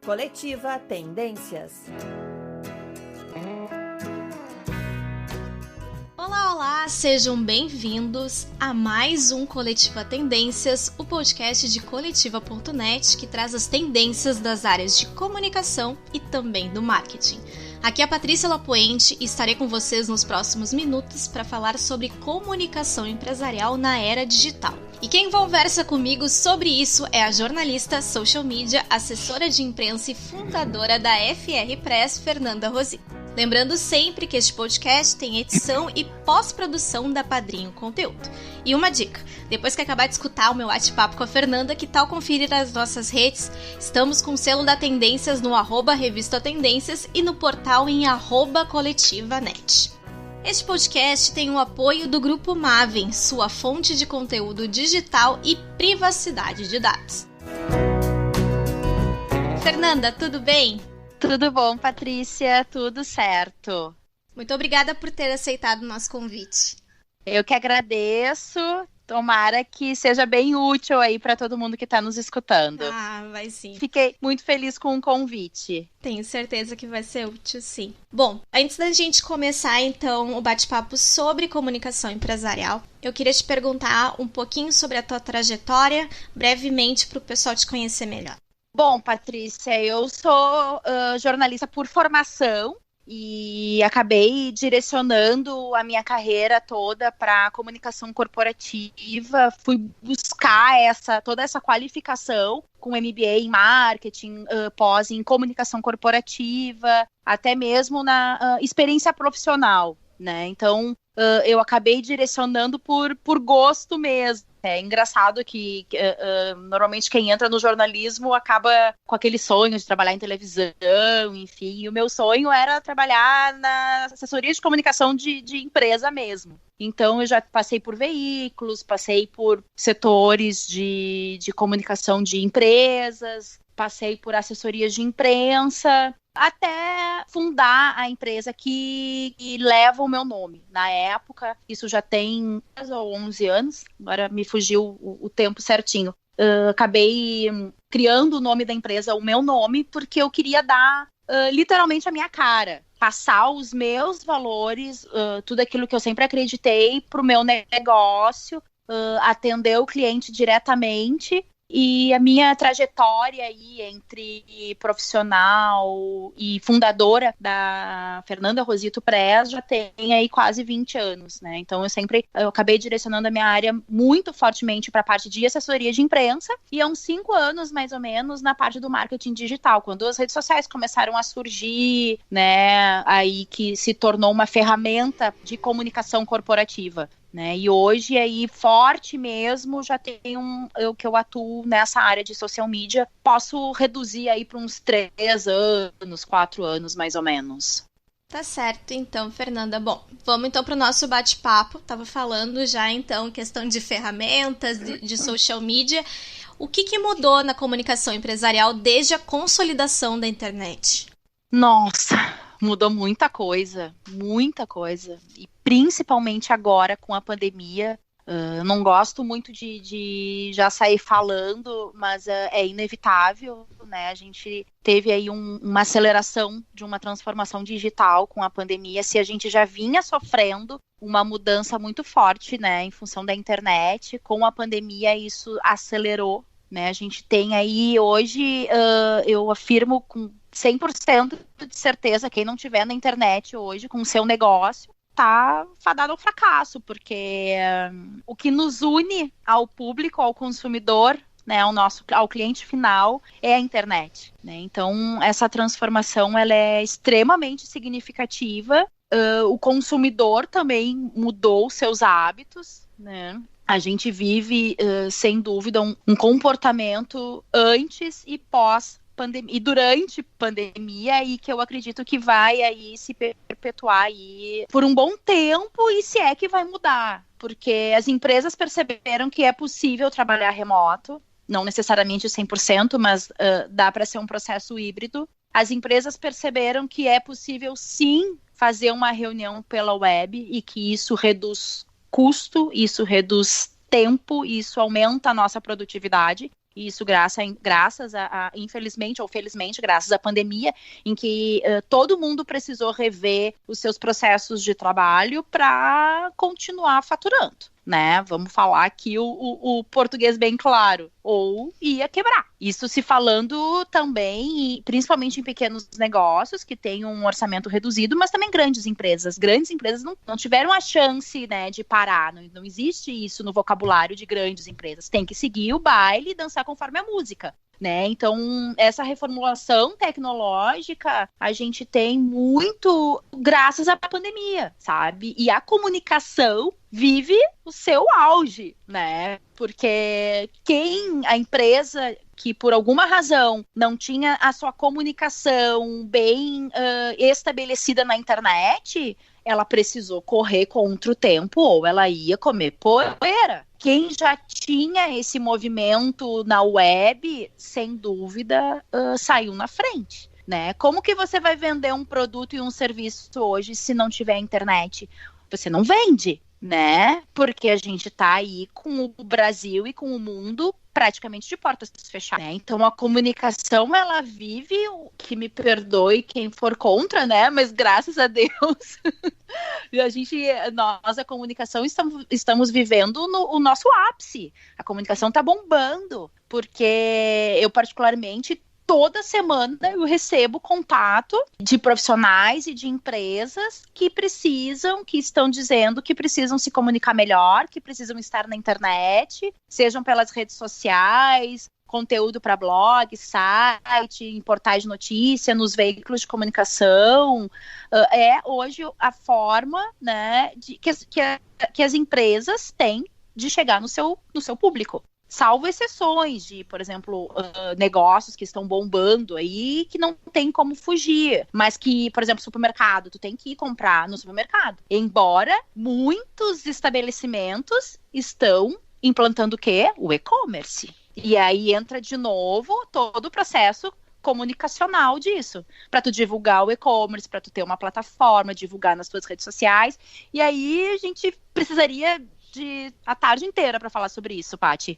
Coletiva Tendências. Olá, sejam bem-vindos a mais um Coletiva Tendências, o podcast de coletiva.net que traz as tendências das áreas de comunicação e também do marketing. Aqui é a Patrícia Lapoente e estarei com vocês nos próximos minutos para falar sobre comunicação empresarial na era digital. E quem conversa comigo sobre isso é a jornalista, social media, assessora de imprensa e fundadora da FR Press, Fernanda Rosito. Lembrando sempre que este podcast tem edição e pós-produção da Padrinho Conteúdo. E uma dica, depois que acabar de escutar o meu bate-papo com a Fernanda, que tal conferir as nossas redes? Estamos com o selo da Tendências no @Revista Tendências e no portal em @coletivanet. Este podcast tem o apoio do Grupo Maven, sua fonte de conteúdo digital e privacidade de dados. Fernanda, tudo bem? Tudo bom, Patrícia? Tudo certo. Muito obrigada por ter aceitado o nosso convite. Eu que agradeço. Tomara que seja bem útil aí para todo mundo que está nos escutando. Ah, vai sim. Fiquei muito feliz com o convite. Tenho certeza que vai ser útil, sim. Bom, antes da gente começar, então, o bate-papo sobre comunicação empresarial, eu queria te perguntar um pouquinho sobre a tua trajetória, brevemente, para o pessoal te conhecer melhor. Bom, Patrícia, eu sou jornalista por formação e acabei direcionando a minha carreira toda para comunicação corporativa. Fui buscar toda essa qualificação com MBA em marketing, pós em comunicação corporativa, até mesmo na experiência profissional, né? Então, eu acabei direcionando por gosto mesmo. É engraçado que normalmente quem entra no jornalismo acaba com aquele sonho de trabalhar em televisão, enfim. E o meu sonho era trabalhar na assessoria de comunicação de empresa mesmo. Então eu já passei por veículos, passei por setores de comunicação de empresas, passei por assessorias de imprensa, até fundar a empresa que leva o meu nome. Na época, isso já tem 10 ou 11 anos, agora me fugiu o tempo certinho. Acabei criando o nome da empresa, o meu nome, porque eu queria dar literalmente a minha cara, passar os meus valores, tudo aquilo que eu sempre acreditei para o meu negócio, atender o cliente diretamente. E a minha trajetória aí entre profissional e fundadora da Fernanda Rosito Press já tem aí quase 20 anos, né? Então eu acabei direcionando a minha área muito fortemente para a parte de assessoria de imprensa e há uns 5 anos, mais ou menos, na parte do marketing digital, quando as redes sociais começaram a surgir, né? Aí que se tornou uma ferramenta de comunicação corporativa. Né? E hoje, aí, forte mesmo, já tenho que eu atuo nessa área de social media, posso reduzir aí para uns 3 anos, 4 anos, mais ou menos. Tá certo, então, Fernanda. Bom, vamos então para o nosso bate-papo. Tava falando já, então, questão de ferramentas, de social media. O que mudou na comunicação empresarial desde a consolidação da internet? Nossa, mudou muita coisa. E principalmente agora com a pandemia. Eu não gosto muito de já sair falando, mas é inevitável, né? A gente teve aí uma aceleração de uma transformação digital com a pandemia. Se a gente já vinha sofrendo uma mudança muito forte, né, em função da internet, com a pandemia isso acelerou, né? A gente tem aí hoje, eu afirmo com 100% de certeza, quem não tiver na internet hoje com o seu negócio, tá fadado ao fracasso, porque o que nos une ao público, ao consumidor, né, ao cliente final, é a internet, né? Então, essa transformação ela é extremamente significativa. O consumidor também mudou seus hábitos, né? A gente vive, sem dúvida, um comportamento antes e pós pandemia, e durante pandemia, e que eu acredito que vai aí se perpetuar aí por um bom tempo, e se é que vai mudar, porque as empresas perceberam que é possível trabalhar remoto, não necessariamente 100%, mas dá para ser um processo híbrido. As empresas perceberam que é possível sim fazer uma reunião pela web e que isso reduz custo, isso reduz tempo, isso aumenta a nossa produtividade. Isso graças infelizmente ou felizmente, graças à pandemia, em que todo mundo precisou rever os seus processos de trabalho para continuar faturando. Né? Vamos falar aqui o português bem claro, ou ia quebrar. Isso se falando também, principalmente em pequenos negócios que têm um orçamento reduzido, mas também grandes empresas. Grandes empresas não tiveram a chance, né, de parar. Não existe isso no vocabulário de grandes empresas. Tem que seguir o baile e dançar conforme a música. Né? Então, essa reformulação tecnológica a gente tem muito graças à pandemia, sabe? E a comunicação vive o seu auge, né? Porque a empresa que por alguma razão não tinha a sua comunicação bem estabelecida na internet, ela precisou correr contra o tempo ou ela ia comer poeira. Quem já tinha esse movimento na web, sem dúvida, saiu na frente. Né? Como que você vai vender um produto e um serviço hoje se não tiver internet? Você não vende, né? Porque a gente está aí com o Brasil e com o mundo praticamente de portas fechadas, né? Então a comunicação, ela vive, que me perdoe quem for contra, né? Mas graças a Deus, nós, a comunicação, estamos vivendo o nosso ápice. A comunicação está bombando, porque eu particularmente toda semana eu recebo contato de profissionais e de empresas que estão dizendo que precisam se comunicar melhor, que precisam estar na internet, sejam pelas redes sociais, conteúdo para blog, site, em portais de notícia, nos veículos de comunicação. É hoje a forma, né, que as empresas têm de chegar no seu público. Salvo exceções de, por exemplo, negócios que estão bombando aí, que não tem como fugir. Mas que, por exemplo, supermercado, tu tem que ir comprar no supermercado. Embora muitos estabelecimentos estão implantando o quê? O e-commerce. E aí entra de novo todo o processo comunicacional disso. Para tu divulgar o e-commerce, para tu ter uma plataforma, divulgar nas tuas redes sociais. E aí a gente precisaria a tarde inteira para falar sobre isso, Paty.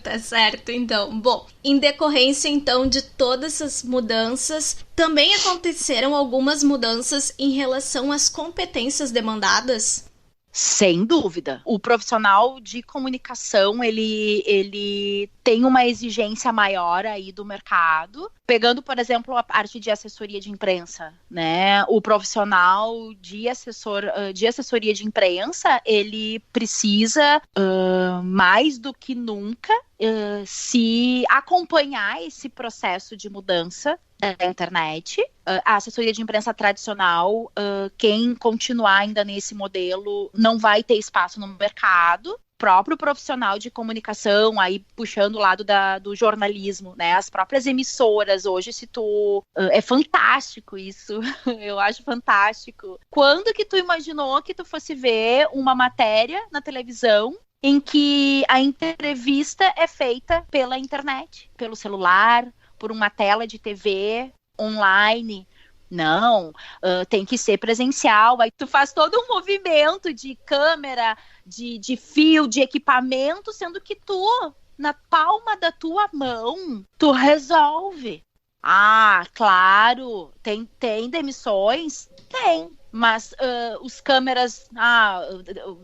Tá certo, então. Bom, em decorrência, então, de todas essas mudanças, também aconteceram algumas mudanças em relação às competências demandadas? Sem dúvida. O profissional de comunicação, ele tem uma exigência maior aí do mercado. Pegando, por exemplo, a parte de assessoria de imprensa, né? O profissional de assessoria de imprensa, ele precisa, mais do que nunca, se acompanhar esse processo de mudança da internet. A assessoria de imprensa tradicional, quem continuar ainda nesse modelo não vai ter espaço no mercado. Próprio profissional de comunicação, aí puxando o lado do jornalismo, né? As próprias emissoras hoje, é fantástico isso, eu acho fantástico. Quando que tu imaginou que tu fosse ver uma matéria na televisão em que a entrevista é feita pela internet, pelo celular, por uma tela de TV online? Não, tem que ser presencial. Aí tu faz todo um movimento de câmera, de fio, de equipamento, sendo que tu, na palma da tua mão, tu resolve. Ah, claro, tem demissões? Tem. Mas os câmeras,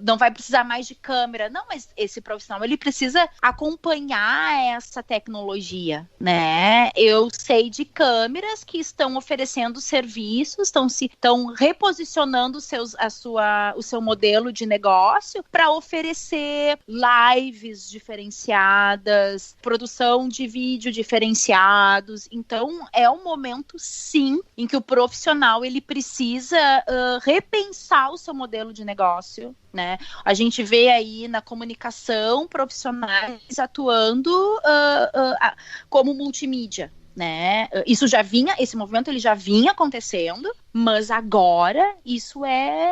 não vai precisar mais de câmera. Não, mas esse profissional, ele precisa acompanhar essa tecnologia, né? Eu sei de câmeras que estão oferecendo serviços, estão reposicionando o seu modelo de negócio para oferecer lives diferenciadas, produção de vídeo diferenciados. Então, é um momento, sim, em que o profissional, ele precisa repensar o seu modelo de negócio, né? A gente vê aí na comunicação profissionais atuando como multimídia, né? Esse movimento ele já vinha acontecendo, mas agora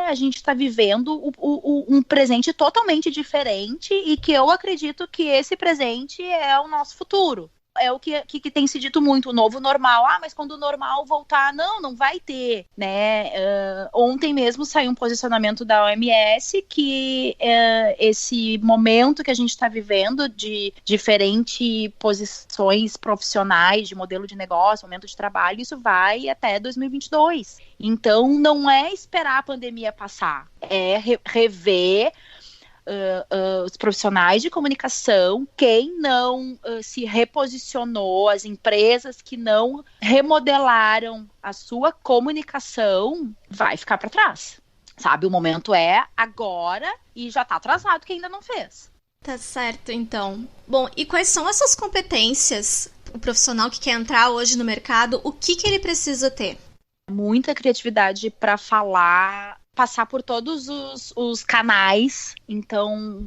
a gente está vivendo um presente totalmente diferente e que eu acredito que esse presente é o nosso futuro. É o que tem se dito muito, o novo normal. Mas quando o normal voltar, não vai ter, né? Ontem mesmo saiu um posicionamento da OMS que esse momento que a gente está vivendo de diferentes posições profissionais, de modelo de negócio, momento de trabalho, isso vai até 2022. Então, não é esperar a pandemia passar, é rever os profissionais de comunicação, quem não se reposicionou, as empresas que não remodelaram a sua comunicação, vai ficar para trás. Sabe, o momento é agora e já está atrasado quem ainda não fez. Tá certo, então. Bom, e quais são essas competências? O profissional que quer entrar hoje no mercado, o que ele precisa ter? Muita criatividade para falar, passar por todos os canais. Então,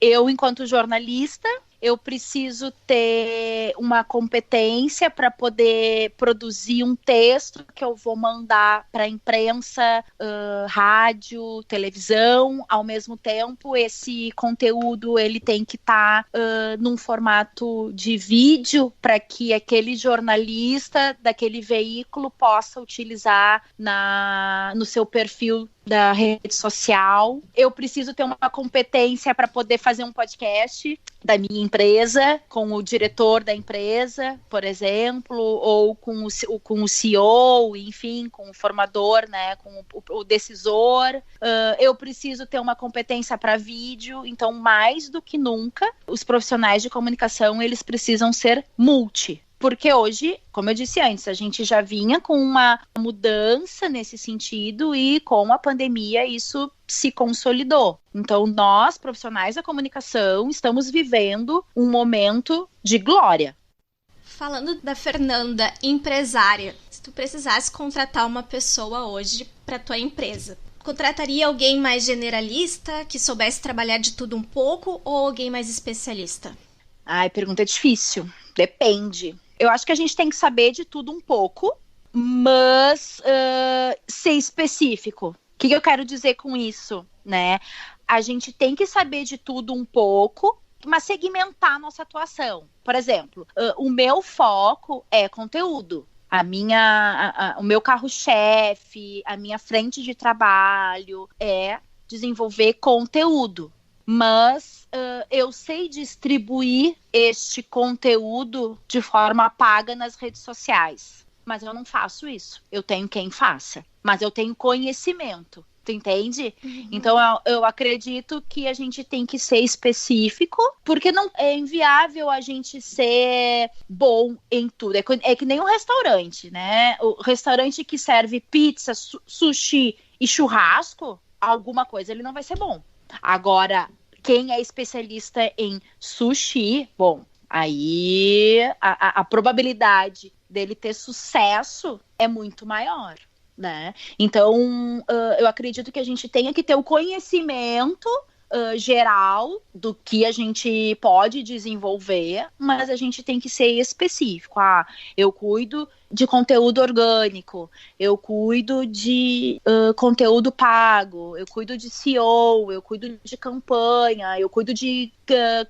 eu, enquanto jornalista, eu preciso ter uma competência para poder produzir um texto que eu vou mandar para a imprensa, rádio, televisão. Ao mesmo tempo, esse conteúdo ele tem que estar num formato de vídeo para que aquele jornalista daquele veículo possa utilizar no seu perfil da rede social. Eu preciso ter uma competência para poder fazer um podcast da minha empresa, com o diretor da empresa, por exemplo, ou com o CEO, enfim, com o formador, né, com o decisor. Eu preciso ter uma competência para vídeo. Então, mais do que nunca, os profissionais de comunicação, eles precisam ser multi. Porque hoje, como eu disse antes, a gente já vinha com uma mudança nesse sentido e com a pandemia isso se consolidou. Então, nós, profissionais da comunicação, estamos vivendo um momento de glória. Falando da Fernanda, empresária, se tu precisasse contratar uma pessoa hoje para tua empresa, contrataria alguém mais generalista, que soubesse trabalhar de tudo um pouco, ou alguém mais especialista? Pergunta difícil. Depende. Eu acho que a gente tem que saber de tudo um pouco, mas ser específico. O que eu quero dizer com isso, né? A gente tem que saber de tudo um pouco, mas segmentar a nossa atuação. Por exemplo, o meu foco é conteúdo. O meu carro-chefe, a minha frente de trabalho é desenvolver conteúdo. Mas eu sei distribuir este conteúdo de forma paga nas redes sociais. Mas eu não faço isso. Eu tenho quem faça. Mas eu tenho conhecimento. Tu entende? Uhum. Então eu acredito que a gente tem que ser específico, porque não é inviável a gente ser bom em tudo. É que nem um restaurante, né? O restaurante que serve pizza, sushi e churrasco, alguma coisa ele não vai ser bom. Agora, quem é especialista em sushi, bom, aí a probabilidade dele ter sucesso é muito maior, né? Então, eu acredito que a gente tenha que ter o conhecimento geral do que a gente pode desenvolver, mas a gente tem que ser específico. Eu cuido de conteúdo orgânico, eu cuido de conteúdo pago, eu cuido de SEO, eu cuido de campanha, eu cuido de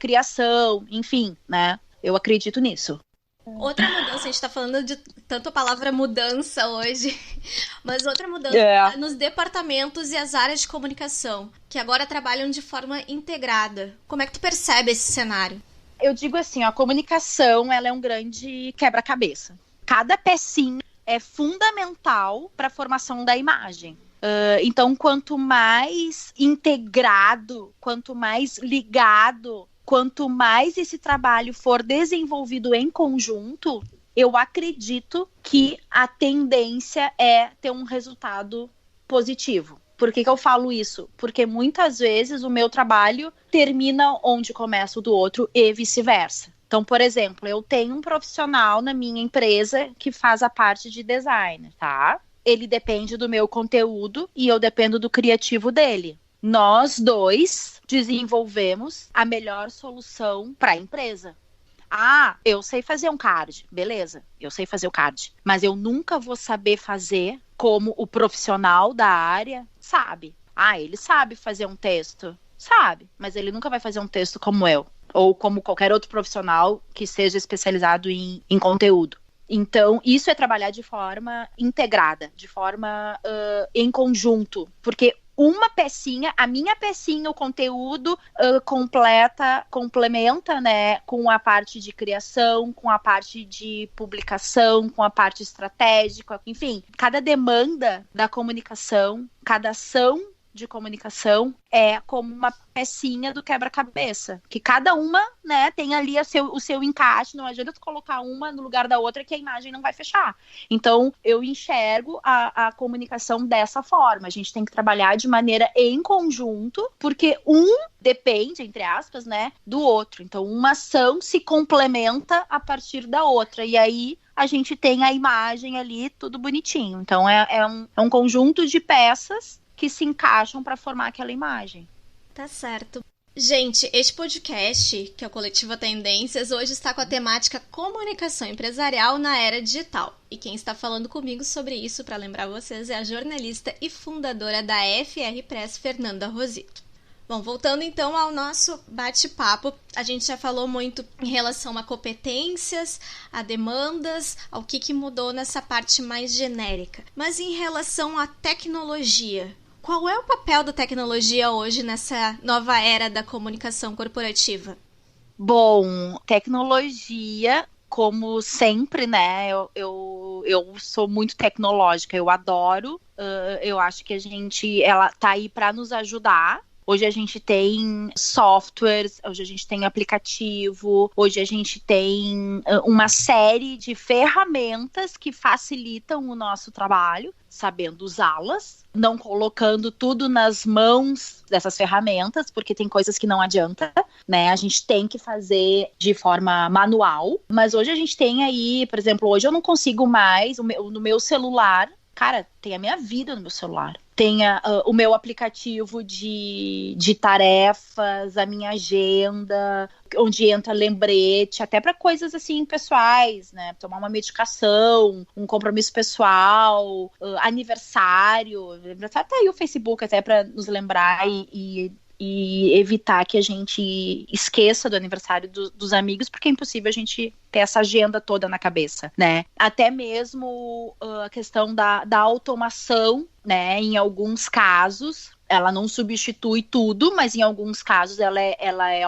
criação, enfim, né? Eu acredito nisso. Outra mudança, a gente tá falando de tanto a palavra mudança hoje, mas outra mudança nos departamentos e as áreas de comunicação, que agora trabalham de forma integrada. Como é que tu percebe esse cenário? Eu digo assim, a comunicação ela é um grande quebra-cabeça. Cada pecinha é fundamental para a formação da imagem. Então, quanto mais integrado, quanto mais ligado, quanto mais esse trabalho for desenvolvido em conjunto, eu acredito que a tendência é ter um resultado positivo. Por que eu falo isso? Porque muitas vezes o meu trabalho termina onde começa o do outro e vice-versa. Então, por exemplo, eu tenho um profissional na minha empresa que faz a parte de design, tá? Ele depende do meu conteúdo e eu dependo do criativo dele. Nós dois desenvolvemos a melhor solução para a empresa. Eu sei fazer um card, beleza, eu sei fazer o card, mas eu nunca vou saber fazer como o profissional da área sabe. Ele sabe fazer um texto, sabe, mas ele nunca vai fazer um texto como eu. ou como qualquer outro profissional que seja especializado em conteúdo. Então, isso é trabalhar de forma integrada, de forma em conjunto, porque uma pecinha, a minha pecinha, o conteúdo complementa, né, com a parte de criação, com a parte de publicação, com a parte estratégica, enfim, cada demanda da comunicação, cada ação de comunicação é como uma pecinha do quebra-cabeça, que cada uma, né, tem ali o seu encaixe, não adianta tu colocar uma no lugar da outra que a imagem não vai fechar. Então, eu enxergo a comunicação dessa forma, a gente tem que trabalhar de maneira em conjunto, porque um depende, entre aspas, né, do outro. Então, uma ação se complementa a partir da outra, e aí a gente tem a imagem ali, tudo bonitinho. Então, é um conjunto de peças que se encaixam para formar aquela imagem. Tá certo. Gente, este podcast, que é o Coletiva Tendências, hoje está com a temática Comunicação Empresarial na Era Digital. E quem está falando comigo sobre isso, para lembrar vocês, é a jornalista e fundadora da FR Press, Fernanda Rosito. Bom, voltando então ao nosso bate-papo, a gente já falou muito em relação a competências, a demandas, ao que mudou nessa parte mais genérica. Mas em relação à tecnologia, qual é o papel da tecnologia hoje nessa nova era da comunicação corporativa? Bom, tecnologia, como sempre, né? Eu sou muito tecnológica, eu adoro. Eu acho que ela tá aí para nos ajudar. Hoje a gente tem softwares, hoje a gente tem aplicativo, hoje a gente tem uma série de ferramentas que facilitam o nosso trabalho, sabendo usá-las, não colocando tudo nas mãos dessas ferramentas, porque tem coisas que não adianta, né? A gente tem que fazer de forma manual, mas hoje a gente tem aí, por exemplo, hoje eu não consigo mais, no meu celular, cara, tem a minha vida no meu celular. Tem o meu aplicativo de tarefas, a minha agenda, onde entra lembrete, até para coisas assim pessoais, né? Tomar uma medicação, um compromisso pessoal, aniversário. Tá aí o Facebook até para nos lembrar e evitar que a gente esqueça do aniversário dos amigos, porque é impossível a gente ter essa agenda toda na cabeça, né? Até mesmo a questão da automação, né? Em alguns casos, ela não substitui tudo, mas em alguns casos ela é